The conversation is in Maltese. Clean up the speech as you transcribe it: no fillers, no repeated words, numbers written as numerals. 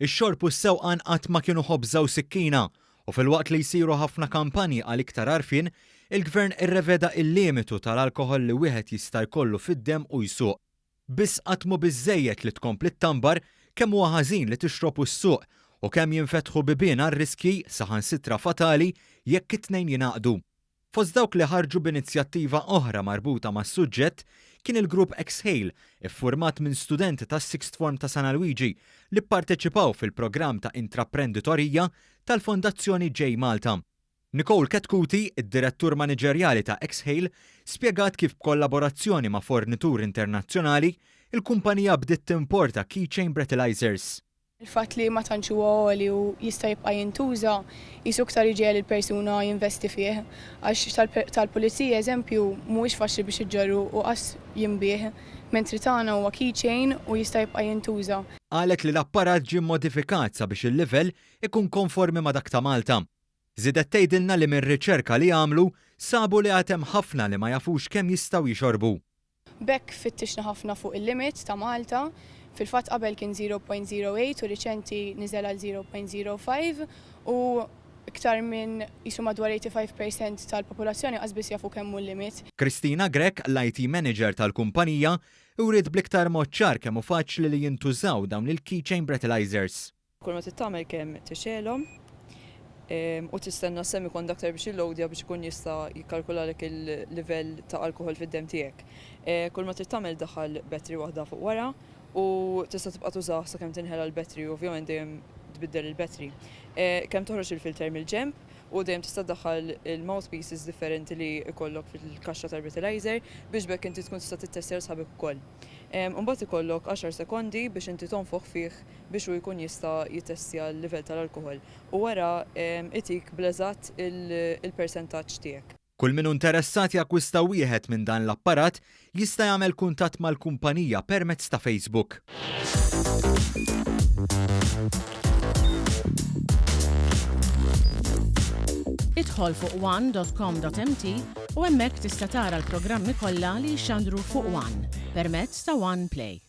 Ix-xorb u s-sewqan qatt ma kienu ħobża u sikkina u filwaqt li jsiru ħafna kampanji għal iktar għarfien, il-Gvern irreveda il-limitu tal-alkoħol li wieħed jista' jkollu fid-demm u jsuq. Biss qatt mhu biżżejjed li tkompli tambar kemm huwa ħażin li tixrob u s-suq u kemm jinfetħu bibien għar-riskji saħansitra fatali jekk it-tnejn jingħaqdu. Fost dawk li ħarġu b'inizjattiva oħra marbuta mas-suġġett kien il-grupp Exhale, iffurmat minn studenti tas-Sixth Form ta' San Luigi li pparteċipaw fil-programm ta' intraprenditorija tal-Fondazzjoni J Malta. Nicole Katkuti, id-direttur maniġerjali ta' Exhale, spjegat kif b'kollaborazzjoni ma' fornitur internazzjonali il-kumpanija bdiet timporta keychain breathalyzers. Il-fatt li ma tantx huwa għoli u jista' jibqa' jintuża jisu aktar iġiel il-persuna jinvesti fih għax tal-pulizija eżempju mhuwiex faċli biex iġġorru u qas jinbih, mentri tagħna huwa keychain u jista' jibqa' jintuża. Qalet li l-apparat ġie modifikat sabiex il-livell ikun konformi ma' dak ta' Malta. Żidet tgħidilna li mir-riċerka li għamlu sabu li għad hemm ħafna li ma jafux kemm jistgħu jixorbu. Bekk fittixna ħafna fuq il-limit ta' Malta. Fil-fatt qabel kien 0.08 u riċenti niżel għal 0.05 u iktar minn jisu madwar 85% tal-popolazzjoni qasbis jafu kemm hu l-limit. Kristina Grek, l-IT manager tal-kumpanija, urid bliktar mod ċar kemm hu faċli li jintużaw dawn il-keychain breathalyzers. Kull ma tittamel kemm tixelhom u tistenna semiconductor biex il-lodja biex ikun jista' jikkalkulalek il-livell ta' alkohol fid-demm tiegħek. Kull ma tittamel daħal battery waħda fuq wara u tista' tibqa' tużaha sakemm tinħela l-battery u ovvjament dejjem tbiddel il-battery. Kemm toħroġ il-filter mill-ġenb u dejjem tista' tdaħħal il-mouthpieces differenti li jkollok fil-kaxxa tal-breathalyzer biex bekk inti tkun tista' tittestja sħabek ukoll. Imbagħad ikollok 10 sekondi biex inti tonfoħ fih biex hu jkun jista' jittestja l-livell tal-alkohol u wara itik bl-eżatt il-persentaġġ tiegħek. Kull min interessat jakkwista wieħed minn dan l-apparat jista' jagħmel kuntatt mal-kumpanija permezz ta' Facebook. Idħol fuq one.com.mt u hemmhekk tista' tara l-programmi kollha li jxandru fuq One permezz ta' One Play.